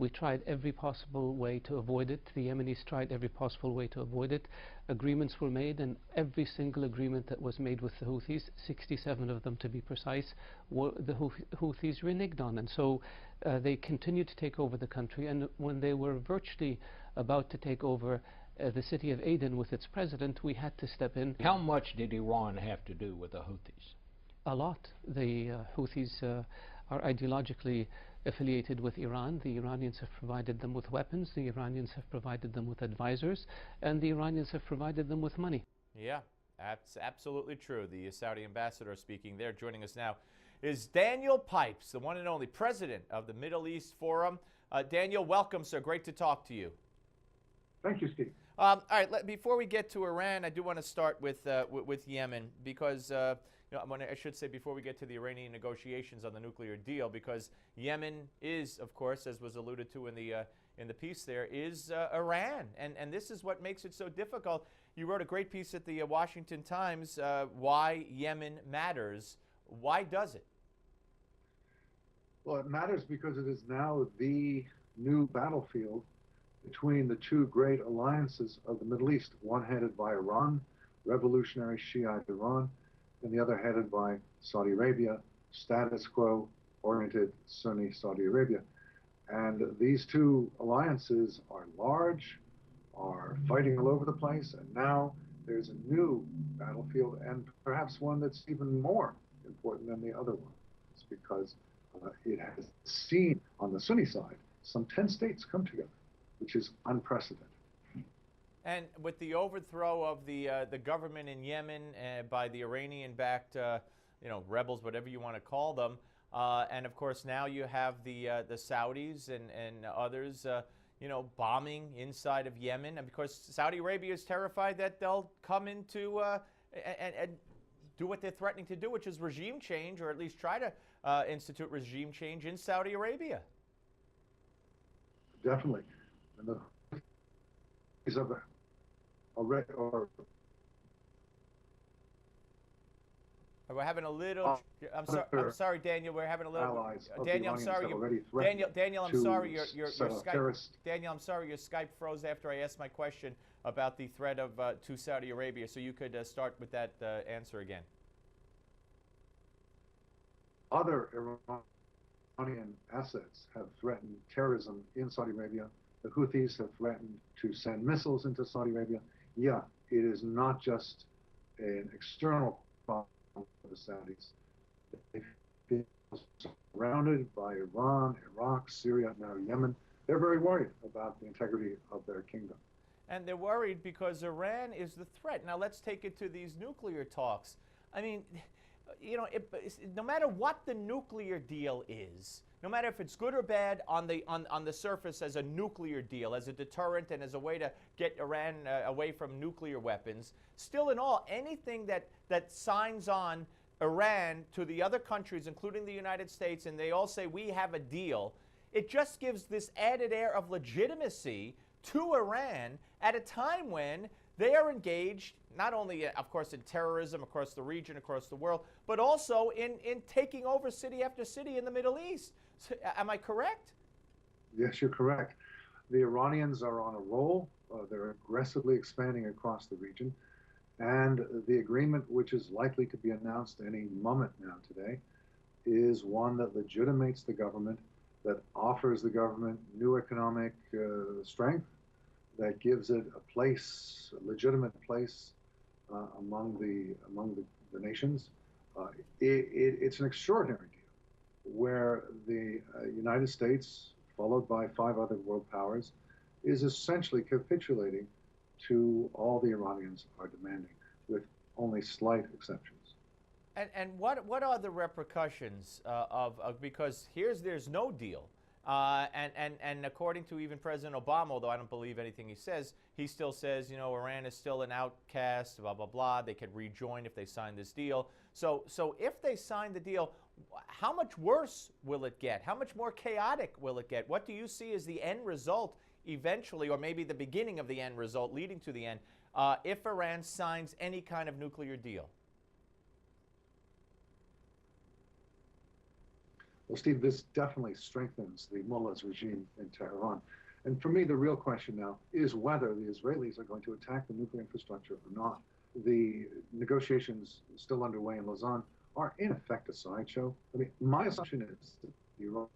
We tried every possible way to avoid it. The Yemenis tried every possible way to avoid it. Agreements were made, and every single agreement that was made with the Houthis, 67 of them to be precise, the Houthis reneged on. And so they continued to take over the country. And when they were virtually about to take over the city of Aden with its president, we had to step in. How much did Iran have to do with the Houthis? A lot. The Houthis are ideologically affiliated with Iran. The Iranians have provided them with weapons, the Iranians have provided them with advisors, and the Iranians have provided them with money. Yeah, that's absolutely true. The Saudi ambassador speaking there. Joining us now is Daniel Pipes, the one and only president of the Middle East Forum. Daniel, welcome, sir. Great to talk to you. Thank you, Steve. All right, before we get to Iran, I do want to start with Yemen, because I should say before we get to the Iranian negotiations on the nuclear deal, because Yemen is, of course, as was alluded to in the piece there, is Iran, and this is what makes it so difficult. You wrote a great piece at the Washington Times, Why Yemen Matters. Why does it? Well, it matters because it is now the new battlefield between the two great alliances of the Middle East, one headed by Iran, revolutionary Shiite Iran, and the other headed by Saudi Arabia, status quo oriented Sunni Saudi Arabia. And these two alliances are large, are fighting all over the place, and now there's a new battlefield, and perhaps one that's even more important than the other one. It's because it has seen on the Sunni side some 10 states come together, which is unprecedented. And with the overthrow of the government in Yemen by the Iranian-backed, rebels, whatever you want to call them, and of course now you have the Saudis and others, bombing inside of Yemen, and because Saudi Arabia is terrified that they'll come into and do what they're threatening to do, which is regime change, or at least try to institute regime change in Saudi Arabia. Definitely. And the we're having a little. I'm sorry, Daniel. We're having a little. Daniel, I'm sorry. Daniel, I'm sorry. Your Skype. Daniel, I'm sorry. Your Skype froze after I asked my question about the threat of to Saudi Arabia. So you could start with that answer again. Other Iranian assets have threatened terrorism in Saudi Arabia. The Houthis have threatened to send missiles into Saudi Arabia. Yeah, it is not just an external problem for the Saudis. They feel surrounded by Iran, Iraq, Syria, now Yemen. They're very worried about the integrity of their kingdom. And they're worried because Iran is the threat. Now let's take it to these nuclear talks. I mean, no matter what the nuclear deal is, no matter if it's good or bad on the surface as a nuclear deal, as a deterrent and as a way to get Iran away from nuclear weapons, still in all, anything that signs on Iran to the other countries, including the United States, and they all say we have a deal, it just gives this added air of legitimacy to Iran at a time when they are engaged not only, of course, in terrorism across the region, across the world, but also in taking over city after city in the Middle East. So, am I correct? Yes, you're correct. The Iranians are on a roll. They're aggressively expanding across the region. And the agreement, which is likely to be announced any moment now today, is one that legitimates the government, that offers the government new economic strength, that gives it a place, a legitimate place among the nations. It's an extraordinary deal where the United States, followed by 5 other world powers, is essentially capitulating to all the Iranians are demanding, with only slight exceptions. And what are the repercussions of because there's no deal. And according to even President Obama, although I don't believe anything he still says, Iran is still an outcast, blah, blah, blah. They could rejoin if they sign this deal. So if they sign the deal, how much worse will it get? How much more chaotic will it get? What do you see as the end result eventually, or maybe the beginning of the end result leading to the end, if Iran signs any kind of nuclear deal? Well, Steve, this definitely strengthens the mullah's regime in Tehran. And for me, the real question now is whether the Israelis are going to attack the nuclear infrastructure or not. The negotiations still underway in Lausanne are in effect a sideshow. I mean, my assumption is that the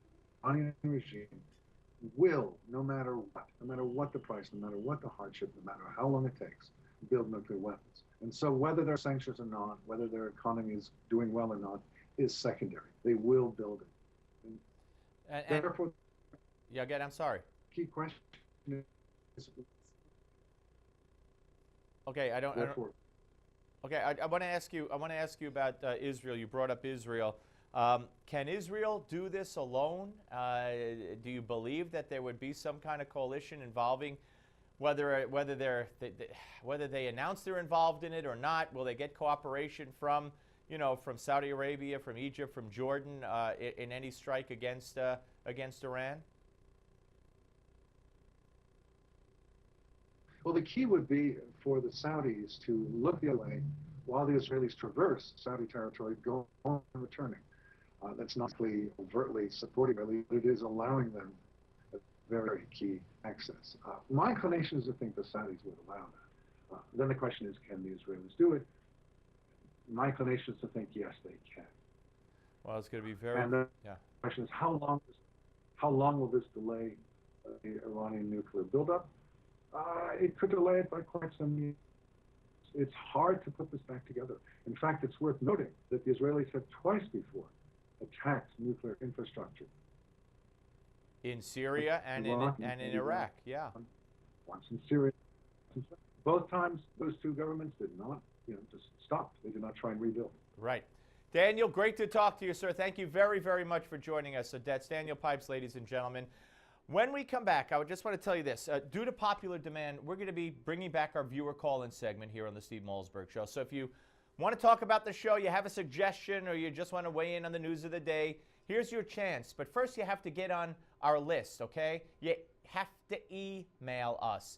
Iranian regime will, no matter what the price, no matter what the hardship, no matter how long it takes, build nuclear weapons. And so whether there are sanctions or not, whether their economy is doing well or not, is secondary. They will build it. And therefore, yeah, again, I'm sorry. Key question is, okay, I want to ask you. I want to ask you about Israel. You brought up Israel. Can Israel do this alone? Do you believe that there would be some kind of coalition involving, whether they announce they're involved in it or not? Will they get cooperation from Saudi Arabia, from Egypt, from Jordan in any strike against Iran? Well, the key would be for the Saudis to look the other way while the Israelis traverse Saudi territory, going and returning. That's not overtly supporting Israel, but it is allowing them a very key access. My inclination is to think the Saudis would allow that. Then the question is, can the Israelis do it? My inclination is to think, yes, they can. Well, it's going to be very... And the question is, how long will this delay the Iranian nuclear buildup? It could delay it by quite some years. It's hard to put this back together. In fact, it's worth noting that the Israelis have twice before attacked nuclear infrastructure. In Syria and in Iraq, yeah. Once in Syria. Both times, those two governments did not, just stopped. They did not try and rebuild. Right. Daniel, great to talk to you, sir. Thank you very, very much for joining us. So that's Daniel Pipes, ladies and gentlemen. When we come back, I would just want to tell you this. Due to popular demand, we're going to be bringing back our viewer call-in segment here on the Steve Malzberg Show. So if you want to talk about the show, you have a suggestion, or you just want to weigh in on the news of the day, here's your chance. But first, you have to get on our list, okay? You have to email us.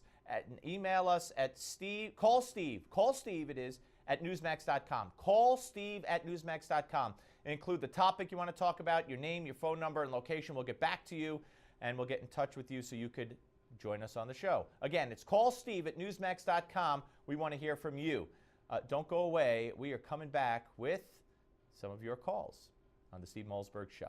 Email us at Steve. Call Steve it is, at Newsmax.com. Call Steve at Newsmax.com. Include the topic you want to talk about, your name, your phone number, and location. We'll get back to you, and we'll get in touch with you so you could join us on the show. Again, it's call Steve at Newsmax.com. We want to hear from you. Don't go away. We are coming back with some of your calls on the Steve Malzberg Show.